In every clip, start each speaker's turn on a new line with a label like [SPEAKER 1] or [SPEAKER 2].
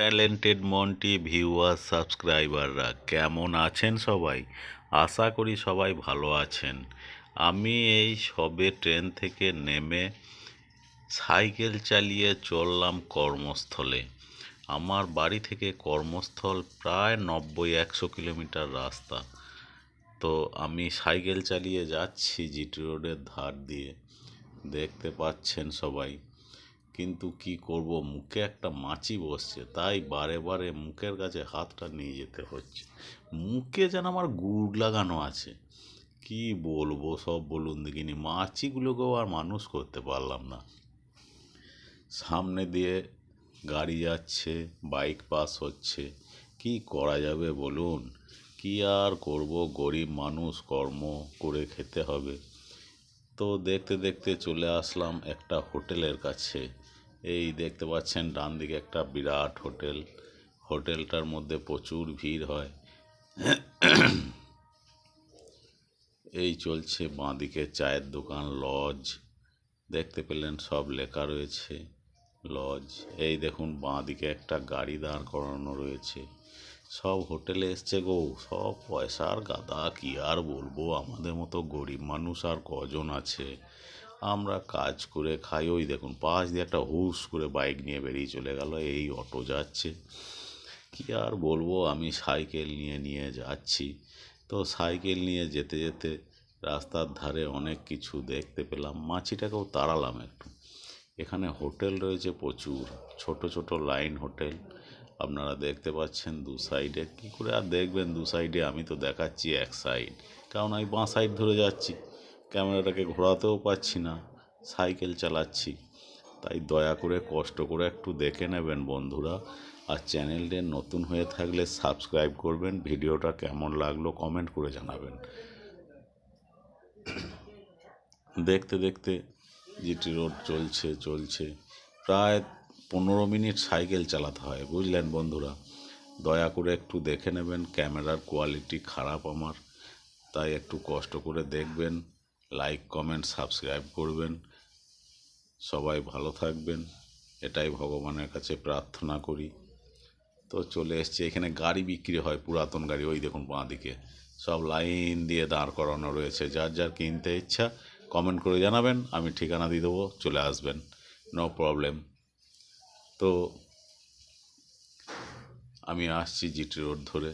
[SPEAKER 1] Talented Monty viewer সাবস্ক্রাইবাররা কেমন আছেন সবাই? আশা করি সবাই ভালো আছেন। আমি এই সবে ট্রেন থেকে নেমে সাইকেল চালিয়ে চললাম কর্মস্থলে। আমার বাড়ি থেকে কর্মস্থল প্রায় 90-100 কিলোমিটার রাস্তা। তো আমি সাইকেল চালিয়ে যাচ্ছি জিটি রোডের ধার দিয়ে, দেখতে পাচ্ছেন সবাই। কিন্তু কি করব, মুখে একটা মাছি বসছে, তাই বারে বারে মুখের কাছে হাতটা নিয়ে যেতে হচ্ছে। মুখে যেন আমার গুড় লাগানো আছে। কি বলবো, সব বলুন দেখিনি। মাছিগুলোকেও আর মানুষ করতে পারলাম না। সামনে দিয়ে গাড়ি যাচ্ছে, বাইক পাস হচ্ছে, কি করা যাবে বলুন? কি আর করব, গরিব মানুষ, কর্ম করে খেতে হবে। তো দেখতে দেখতে চলে আসলাম একটা হোটেলের কাছে। এই দেখতে পাচ্ছেন ডান দিকে একটা বিরাট হোটেল। হোটেলটার মধ্যে প্রচুর ভিড় হয়। এই চলছে বাঁদিকে চায়ের দোকান, লজ দেখতে পেলেন, সব লেখা রয়েছে লজ। এই দেখুন বাঁদিকে একটা গাড়ি দাঁড় করানো রয়েছে। সব হোটেলে এসছে গো, সব পয়সার গাদা। কি আর বলবো, আমাদের মতো গরিব মানুষ আর কজন আছে? আমরা কাজ করে খাই। ওই দেখুন পাশ দিয়ে একটা হুস করে বাইক নিয়ে বেরিয়ে চলে গেল। এই অটো যাচ্ছে। কি আর বলবো, আমি সাইকেল নিয়ে নিয়ে যাচ্ছি। তো সাইকেল নিয়ে যেতে যেতে রাস্তার ধারে অনেক কিছু দেখতে পেলাম। মাছিটাকেও তাড়ালাম একটু। এখানে হোটেল রয়েছে প্রচুর, ছোট ছোট লাইন হোটেল। আপনারা দেখতে পাচ্ছেন দু সাইডে। কি করে আর দেখবেন দু সাইডে, আমি তো দেখাচ্ছি এক সাইড, কারণ আমি বাঁ সাইড ধরে যাচ্ছি, ক্যামেরাটাকে ঘোরাতেও পাচ্ছি না, সাইকেল চালাচ্ছি। তাই দয়া করে কষ্ট করে একটু দেখে নেবেন বন্ধুরা। আর চ্যানেলটা নতুন হয়ে থাকলে সাবস্ক্রাইব করবেন। ভিডিওটা কেমন লাগলো কমেন্ট করে জানাবেন। দেখতে দেখতে জিটি রোড চলছে চলছে, প্রায় 15 মিনিট সাইকেল চালাতে হয়, বুঝলেন বন্ধুরা। দয়া করে একটু দেখে নেবেন, ক্যামেরার কোয়ালিটি খারাপ আমার, তাই একটু কষ্ট করে দেখবেন। লাইক কমেন্ট সাবস্ক্রাইব করবেন। সবাই ভালো থাকবেন, এটাই ভগবানের কাছে প্রার্থনা করি। তো চলে এসছে, এখানে গাড়ি বিক্রি হয়, পুরাতন গাড়ি। ওই দেখুন বাঁদিকে সব লাইন দিয়ে দাঁড় করানো রয়েছে। যার যার কিনতে ইচ্ছা কমেন্ট করে জানাবেন, আমি ঠিকানা দিয়ে দেবো, চলে আসবেন, নো প্রবলেম। তো আমি আসছি জিটি রোড ধরে,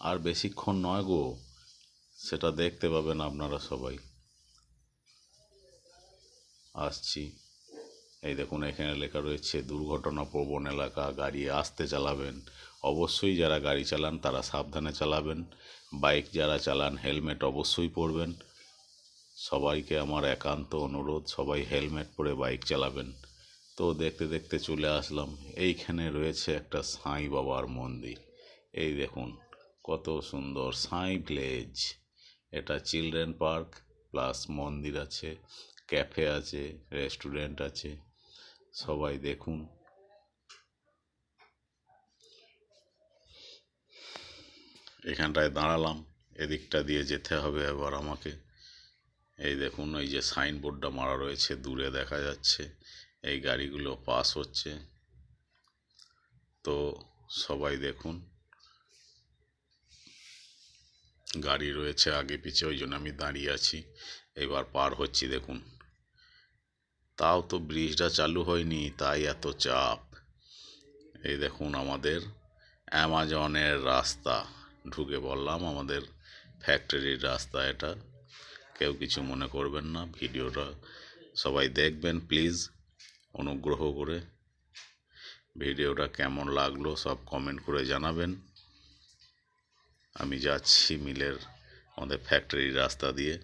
[SPEAKER 1] আর বেশিক্ষণ নয় গো, সেটা দেখতে পাবেন আপনারা সবাই। আসছি। এই দেখুন এখানে লেখা রয়েছে দুর্ঘটনা প্রবণ এলাকা, গাড়ি আস্তে চালাবেন। অবশ্যই যারা গাড়ি চালান তারা সাবধানে চালাবেন। বাইক যারা চালান হেলমেট অবশ্যই পরবেন। সবাইকে আমার একান্ত অনুরোধ, সবাই হেলমেট পরে বাইক চালাবেন। তো দেখতে দেখতে চলে আসলাম, এইখানে রয়েছে একটা সাঁই বাবার মন্দির। এই দেখুন কত সুন্দর, সাঁই ভিলেজ। এটা চিলড্রেন পার্ক প্লাস মন্দির আছে, ক্যাফে আছে, রেস্টুরেন্ট আছে। সবাই দেখুন। এখানটায় দাঁড়ালাম, এদিকটা দিয়ে যেতে হবে এবার আমাকে। এই দেখুন ওই যে সাইনবোর্ডটা মারা রয়েছে, দূরে দেখা যাচ্ছে। এই গাড়িগুলো পাস হচ্ছে, তো সবাই দেখুন। গাড়ি রয়েছে আগে পিছে, ওই জন্য আমি দাঁড়িয়ে আছি। এবার পার হচ্ছি দেখুন। তাও তো ব্রিজটা চালু হয়নি, তাই এত চাপ। এই দেখুন আমাদের অ্যামাজনের রাস্তা, ঢুকে পড়লাম আমাদের ফ্যাক্টরির রাস্তা। এটা কেউ কিছু মনে করবেন না, ভিডিওটা সবাই দেখবেন প্লিজ, অনুগ্রহ করে। ভিডিওটা কেমন লাগলো সব কমেন্ট করে জানাবেন। আমি যাচ্ছি মিলের, আমাদের ফ্যাক্টরির রাস্তা দিয়ে।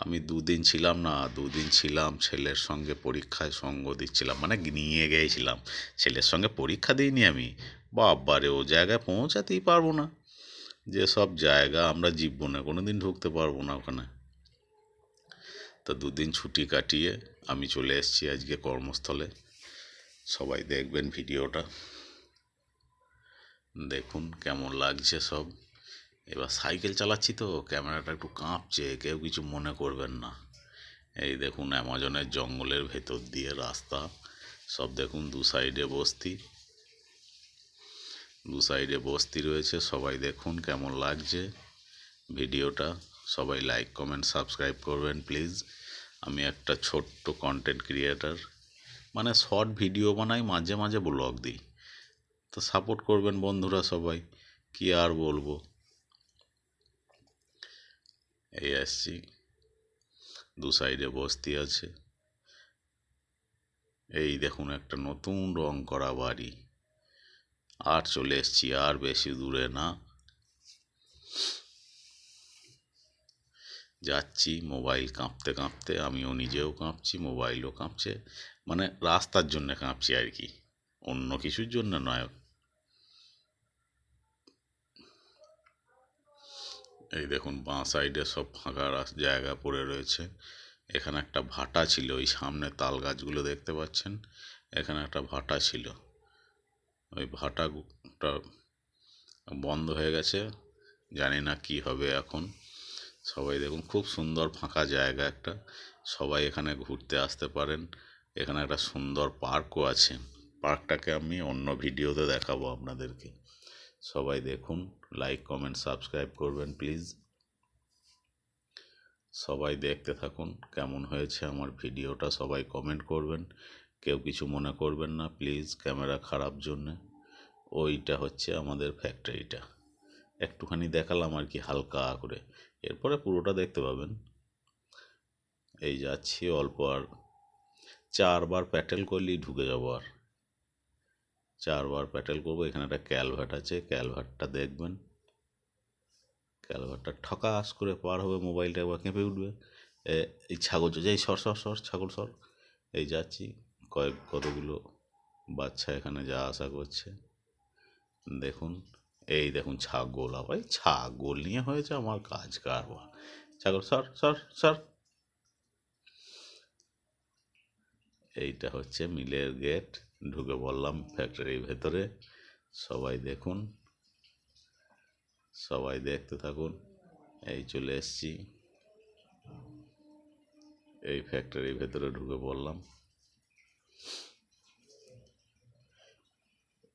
[SPEAKER 1] আমি দুদিন ছিলাম না, দুদিন ছিলাম ছেলের সঙ্গে পরীক্ষায় সঙ্গ দিচ্ছিলাম, মানে নিয়ে গিয়েছিলাম। ছেলের সঙ্গে পরীক্ষা দিইনি আমি। বাবারে, ও জায়গায় পৌঁছাতেই পারবো না। যেসব জায়গা আমরা জীবনে কোনো দিন ঢুকতে পারবো না ওখানে। তো দুদিন ছুটি কাটিয়ে আমি চলে এসেছি আজকে কর্মস্থলে। সবাই দেখবেন ভিডিওটা, দেখুন কেমন লাগছে সব। এবার সাইকেল চালাচ্ছি তো ক্যামেরাটা একটু কাঁপছে, কেউ কিছু মনে করবেন না। এই দেখুন অ্যামাজনের জঙ্গলের ভেতর দিয়ে রাস্তা, সব দেখুন দু সাইডে বস্তি। দু সাইডে বস্তি রয়েছে। সবাই দেখুন কেমন লাগছে ভিডিওটা। সবাই লাইক কমেন্ট সাবস্ক্রাইব করবেন প্লিজ। আমি একটা ছোট্ট কন্টেন্ট ক্রিয়েটার, মানে শর্ট ভিডিও বানাই, মাঝে মাঝে ব্লগ দিই, তো সাপোর্ট করবেন বন্ধুরা সবাই। কি আর বলবো, এই আসছি, দু সাইডে বস্তি আছে। এই দেখুন একটা নতুন রং করা বাড়ি। আর চলে এসছি, আর বেশি দূরে না, যাচ্ছি মোবাইল কাঁপতে কাঁপতে। আমিও নিজেও কাঁপছি, মোবাইলও কাঁপছে, মানে রাস্তার জন্য কাঁপছি আর কি, অন্য কিছুর জন্য নয়। এই দেখুন বাঁ সাইডে সব ফাঁকা জায়গা পড়ে রয়েছে। এখানে একটা ভাটা ছিল, ওই সামনে তাল গাছগুলো দেখতে পাচ্ছেন, এখানে একটা ভাটা ছিল, ওই ভাটাটা বন্ধ হয়ে গেছে, জানি না কি হবে এখন। সবাই দেখুন খুব সুন্দর ফাঁকা জায়গা একটা, সবাই এখানে ঘুরতে আসতে পারেন। এখানে একটা সুন্দর পার্কও আছে, পার্কটাকে আমি অন্য ভিডিওতে দেখাবো আপনাদেরকে। সবাই দেখুন, লাইক কমেন্ট সাবস্ক্রাইব করবেন প্লিজ। সবাই দেখতে থাকুন কেমন হয়েছে আমার ভিডিওটা, সবাই কমেন্ট করবেন, কেউ কিছু মনে করবেন না প্লিজ, ক্যামেরা খারাপ জন্যে। ওইটা হচ্ছে আমাদের ফ্যাক্টরিটা, একটুখানি দেখালাম আর কি হালকা করে, এরপরে পুরোটা দেখতে পাবেন। এই যাচ্ছি অল্প, আর 4বার প্যাটেল করলেই ঢুকে যাবো, আর 4বার প্যাটেল করবো। এখানে একটা ক্যালভার্ট আছে, ক্যালভার্টটা দেখবেন, ক্যালভার্টটা ঠকাস করে পার হবে, মোবাইলটা একবার কেঁপে উঠবে। এই ছাগল এই সর সর সর ছাগল সর। এই যাচ্ছি, কতগুলো বাচ্চা এখানে যা আশা করছে দেখুন। এই দেখুন ছাগল, আবার ছাগল নিয়ে হয়েছে আমার কাজ কারবার। ছাগল সর সর সর। এইটা হচ্ছে মিলের গেট, ঢুকে পড়লাম ফ্যাক্টরির ভেতরে। সবাই দেখুন, সবাই দেখতে থাকুন। এই চলে এসছি, এই ফ্যাক্টরির ভেতরে ঢুকে পড়লাম।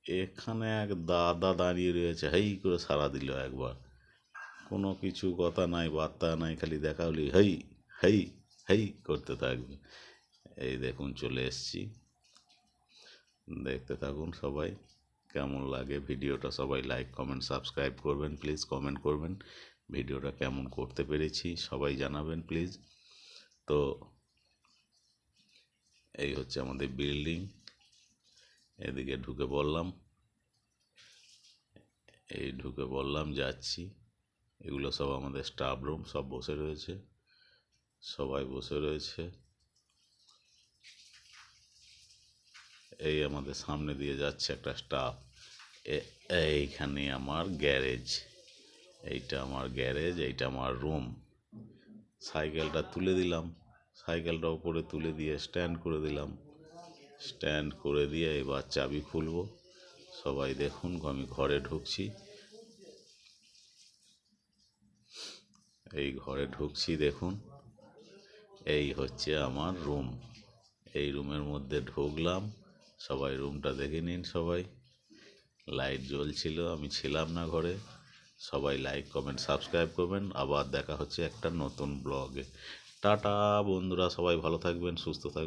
[SPEAKER 1] এখানে এক দাদা দাঁড়িয়ে রয়েছে, হেই করে সাড়া দিল একবার, কোনো কিছু কথা নাই বার্তা নাই, খালি দেখা হলি হেই হেই হেই করতে থাকবে। এই দেখুন চলে এসছি, দেখতে থাকুন সবাই কেমন লাগে ভিডিওটা। সবাই লাইক কমেন্ট সাবস্ক্রাইব করবেন প্লিজ, কমেন্ট করবেন ভিডিওটা কেমন করতে পেরেছি, সবাই জানাবেন প্লিজ। তো এই হচ্ছে আমাদের বিল্ডিং, এদিকে ঢুকে পড়লাম, এই ঢুকে পড়লাম, যাচ্ছি। এগুলো সব আমাদের স্টাফ রুম, সব বসে রয়েছে, সবাই বসে রয়েছে। এই আমাদের সামনে দিয়ে যাচ্ছে একটা স্টাফ। এইখানে আমার গ্যারেজ, এইটা আমার গ্যারেজ, এইটা আমার রুম। সাইকেলটা তুলে দিলাম, সাইকেলটা উপরে তুলে দিয়ে স্ট্যান্ড করে দিলাম, স্ট্যান্ড করে দিয়ে এবার চাবি খুলবো। সবাই দেখুন আমি ঘরে ঢুকছি, এই ঘরে ঢুকছি দেখুন। এই হচ্ছে আমার রুম, এই রুমের মধ্যে ঢুকলাম। সবাই রুমটা দেখে নিন সবাই। লাইট জ্বলছিল, আমি ছিলাম না ঘরে। সবাই লাইক কমেন্ট সাবস্ক্রাইব করবেন। আবার দেখা হচ্ছে একটা নতুন ব্লগে। টাটা বন্ধুরা, সবাই ভালো থাকবেন, সুস্থ থাকবেন।